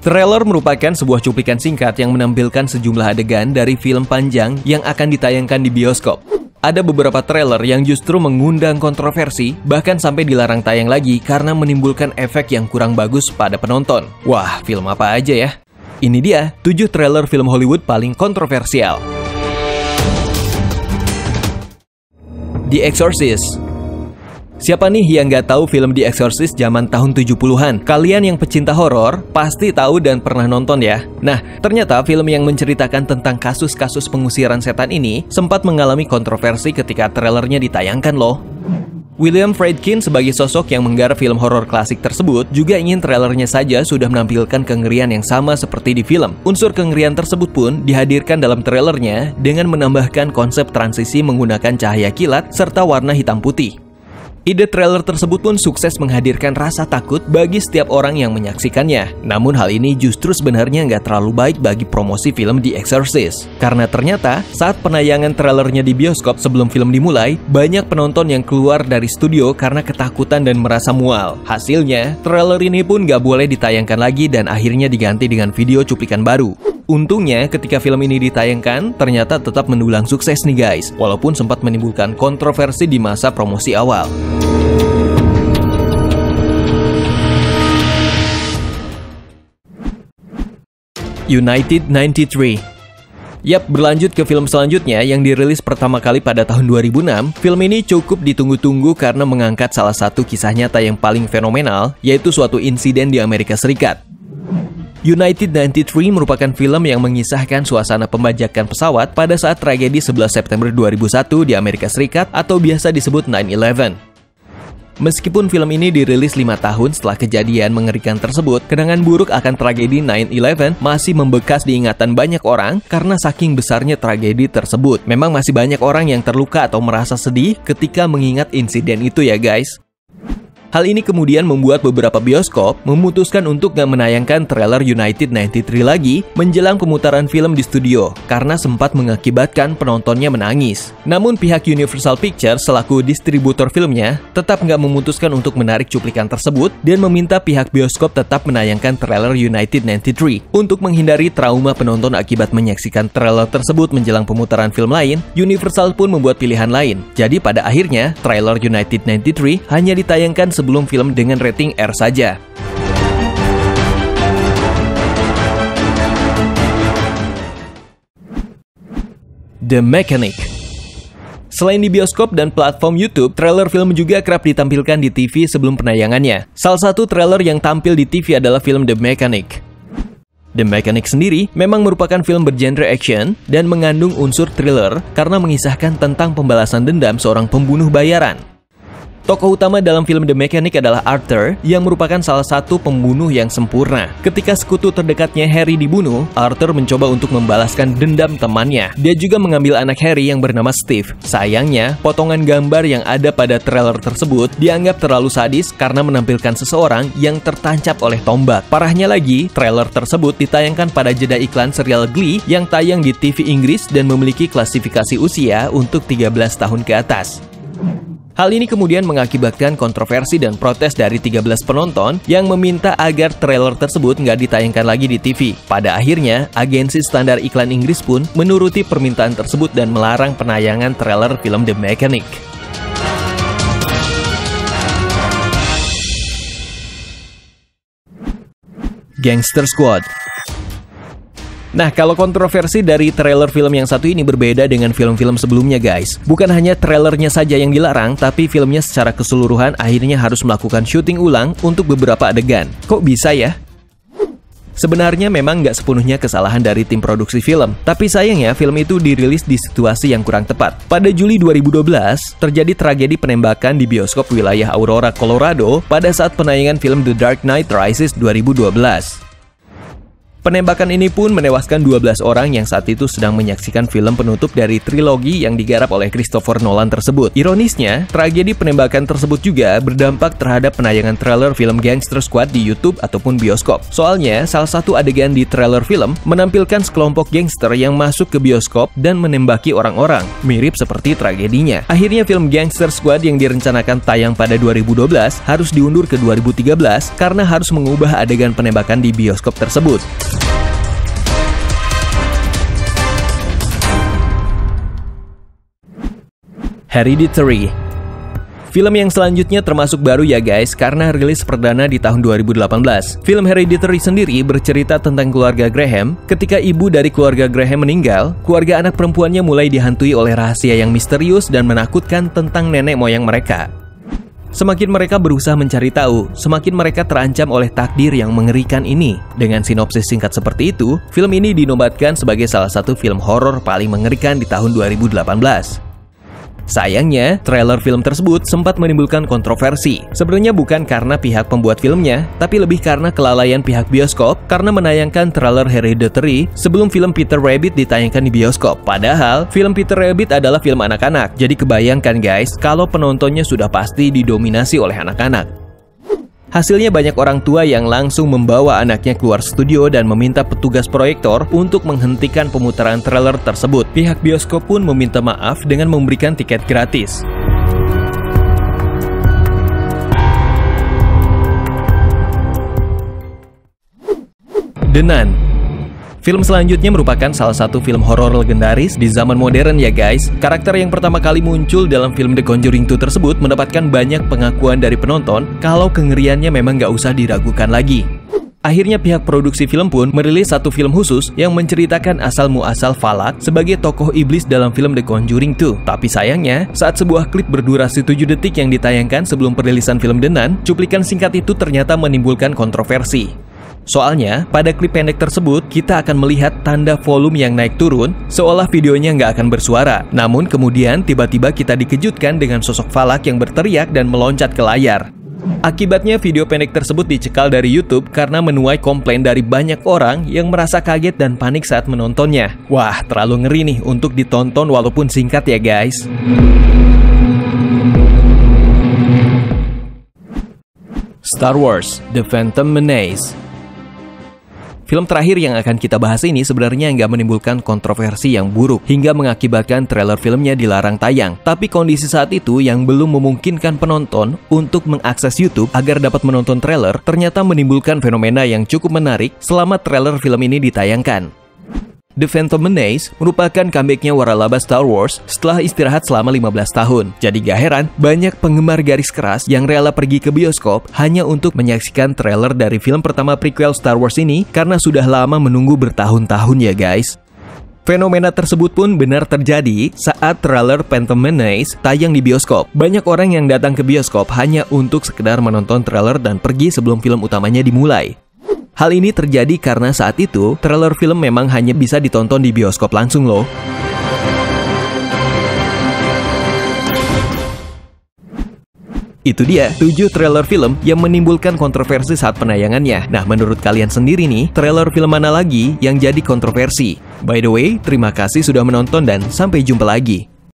Trailer merupakan sebuah cuplikan singkat yang menampilkan sejumlah adegan dari film panjang yang akan ditayangkan di bioskop. Ada beberapa trailer yang justru mengundang kontroversi, bahkan sampai dilarang tayang lagi karena menimbulkan efek yang kurang bagus pada penonton. Wah, film apa aja ya? Ini dia 7 trailer film Hollywood paling kontroversial. The Exorcist. Siapa nih yang nggak tahu film The Exorcist zaman tahun 70-an? Kalian yang pecinta horor pasti tahu dan pernah nonton ya. Nah, ternyata film yang menceritakan tentang kasus-kasus pengusiran setan ini sempat mengalami kontroversi ketika trailernya ditayangkan loh. William Friedkin sebagai sosok yang menggarap film horor klasik tersebut juga ingin trailernya saja sudah menampilkan kengerian yang sama seperti di film. Unsur kengerian tersebut pun dihadirkan dalam trailernya dengan menambahkan konsep transisi menggunakan cahaya kilat serta warna hitam putih. Ide trailer tersebut pun sukses menghadirkan rasa takut bagi setiap orang yang menyaksikannya. Namun hal ini justru sebenarnya nggak terlalu baik bagi promosi film The Exorcist. Karena ternyata saat penayangan trailernya di bioskop sebelum film dimulai, banyak penonton yang keluar dari studio karena ketakutan dan merasa mual. Hasilnya, trailer ini pun nggak boleh ditayangkan lagi dan akhirnya diganti dengan video cuplikan baru. Untungnya ketika film ini ditayangkan, ternyata tetap mendulang sukses nih guys, walaupun sempat menimbulkan kontroversi di masa promosi awal. United 93. Yap, berlanjut ke film selanjutnya yang dirilis pertama kali pada tahun 2006, film ini cukup ditunggu-tunggu karena mengangkat salah satu kisah nyata yang paling fenomenal, yaitu suatu insiden di Amerika Serikat. United 93 merupakan film yang mengisahkan suasana pembajakan pesawat pada saat tragedi 11 September 2001 di Amerika Serikat atau biasa disebut 9/11. Meskipun film ini dirilis 5 tahun setelah kejadian mengerikan tersebut, kenangan buruk akan tragedi 9/11 masih membekas di ingatan banyak orang karena saking besarnya tragedi tersebut. Memang masih banyak orang yang terluka atau merasa sedih ketika mengingat insiden itu ya guys. Hal ini kemudian membuat beberapa bioskop memutuskan untuk gak menayangkan trailer United 93 lagi menjelang pemutaran film di studio karena sempat mengakibatkan penontonnya menangis. Namun pihak Universal Pictures selaku distributor filmnya tetap gak memutuskan untuk menarik cuplikan tersebut dan meminta pihak bioskop tetap menayangkan trailer United 93. Untuk menghindari trauma penonton akibat menyaksikan trailer tersebut menjelang pemutaran film lain, Universal pun membuat pilihan lain. Jadi pada akhirnya, trailer United 93 hanya ditayangkan sebelum film dengan rating R saja. The Mechanic. Selain di bioskop dan platform YouTube, trailer film juga kerap ditampilkan di TV sebelum penayangannya. Salah satu trailer yang tampil di TV adalah film The Mechanic. The Mechanic sendiri memang merupakan film bergenre action dan mengandung unsur thriller karena mengisahkan tentang pembalasan dendam seorang pembunuh bayaran. Tokoh utama dalam film The Mechanic adalah Arthur yang merupakan salah satu pembunuh yang sempurna. Ketika sekutu terdekatnya Harry dibunuh, Arthur mencoba untuk membalaskan dendam temannya. Dia juga mengambil anak Harry yang bernama Steve. Sayangnya, potongan gambar yang ada pada trailer tersebut dianggap terlalu sadis karena menampilkan seseorang yang tertancap oleh tombak. Parahnya lagi, trailer tersebut ditayangkan pada jeda iklan serial Glee yang tayang di TV Inggris dan memiliki klasifikasi usia untuk 13 tahun ke atas. Hal ini kemudian mengakibatkan kontroversi dan protes dari 13 penonton yang meminta agar trailer tersebut nggak ditayangkan lagi di TV. Pada akhirnya, agensi standar iklan Inggris pun menuruti permintaan tersebut dan melarang penayangan trailer film The Mechanic. Gangster Squad. Nah, kalau kontroversi dari trailer film yang satu ini berbeda dengan film-film sebelumnya guys. Bukan hanya trailernya saja yang dilarang, tapi filmnya secara keseluruhan akhirnya harus melakukan syuting ulang untuk beberapa adegan. Kok bisa ya? Sebenarnya memang nggak sepenuhnya kesalahan dari tim produksi film. Tapi sayangnya film itu dirilis di situasi yang kurang tepat. Pada Juli 2012, terjadi tragedi penembakan di bioskop wilayah Aurora, Colorado pada saat penayangan film The Dark Knight Rises 2012. Penembakan ini pun menewaskan 12 orang yang saat itu sedang menyaksikan film penutup dari trilogi yang digarap oleh Christopher Nolan tersebut. Ironisnya, tragedi penembakan tersebut juga berdampak terhadap penayangan trailer film Gangster Squad di YouTube ataupun bioskop. Soalnya, salah satu adegan di trailer film menampilkan sekelompok gangster yang masuk ke bioskop dan menembaki orang-orang, mirip seperti tragedinya. Akhirnya film Gangster Squad yang direncanakan tayang pada 2012 harus diundur ke 2013 karena harus mengubah adegan penembakan di bioskop tersebut. Hereditary. Film yang selanjutnya termasuk baru ya guys, karena rilis perdana di tahun 2018. Film Hereditary sendiri bercerita tentang keluarga Graham. Ketika ibu dari keluarga Graham meninggal, keluarga anak perempuannya mulai dihantui oleh rahasia yang misterius dan menakutkan tentang nenek moyang mereka. Semakin mereka berusaha mencari tahu, semakin mereka terancam oleh takdir yang mengerikan ini. Dengan sinopsis singkat seperti itu, film ini dinobatkan sebagai salah satu film horor paling mengerikan di tahun 2018. Sayangnya, trailer film tersebut sempat menimbulkan kontroversi. Sebenarnya bukan karena pihak pembuat filmnya, tapi lebih karena kelalaian pihak bioskop karena menayangkan trailer Hereditary sebelum film Peter Rabbit ditayangkan di bioskop. Padahal, film Peter Rabbit adalah film anak-anak. Jadi kebayangkan guys, kalau penontonnya sudah pasti didominasi oleh anak-anak. Hasilnya banyak orang tua yang langsung membawa anaknya keluar studio dan meminta petugas proyektor untuk menghentikan pemutaran trailer tersebut. Pihak bioskop pun meminta maaf dengan memberikan tiket gratis. The Nun. Film selanjutnya merupakan salah satu film horor legendaris di zaman modern ya guys. Karakter yang pertama kali muncul dalam film The Conjuring 2 tersebut mendapatkan banyak pengakuan dari penonton kalau kengeriannya memang gak usah diragukan lagi. Akhirnya pihak produksi film pun merilis satu film khusus yang menceritakan asal-muasal Falak sebagai tokoh iblis dalam film The Conjuring 2. Tapi sayangnya, saat sebuah klip berdurasi 7 detik yang ditayangkan sebelum perilisan film The Nun, cuplikan singkat itu ternyata menimbulkan kontroversi. Soalnya, pada klip pendek tersebut, kita akan melihat tanda volume yang naik turun, seolah videonya nggak akan bersuara. Namun kemudian tiba-tiba kita dikejutkan dengan sosok Falak yang berteriak dan meloncat ke layar. Akibatnya video pendek tersebut dicekal dari YouTube karena menuai komplain dari banyak orang yang merasa kaget dan panik saat menontonnya. Wah, terlalu ngeri nih untuk ditonton walaupun singkat ya guys. Star Wars: The Phantom Menace. Film terakhir yang akan kita bahas ini sebenarnya nggak menimbulkan kontroversi yang buruk hingga mengakibatkan trailer filmnya dilarang tayang. Tapi kondisi saat itu yang belum memungkinkan penonton untuk mengakses YouTube agar dapat menonton trailer ternyata menimbulkan fenomena yang cukup menarik selama trailer film ini ditayangkan. The Phantom Menace merupakan comeback-nya waralaba Star Wars setelah istirahat selama 15 tahun. Jadi gak heran, banyak penggemar garis keras yang rela pergi ke bioskop hanya untuk menyaksikan trailer dari film pertama prequel Star Wars ini karena sudah lama menunggu bertahun-tahun ya guys. Fenomena tersebut pun benar terjadi saat trailer Phantom Menace tayang di bioskop. Banyak orang yang datang ke bioskop hanya untuk sekedar menonton trailer dan pergi sebelum film utamanya dimulai. Hal ini terjadi karena saat itu, trailer film memang hanya bisa ditonton di bioskop langsung loh. Itu dia, 7 trailer film yang menimbulkan kontroversi saat penayangannya. Nah, menurut kalian sendiri nih, trailer film mana lagi yang jadi kontroversi? By the way, terima kasih sudah menonton dan sampai jumpa lagi.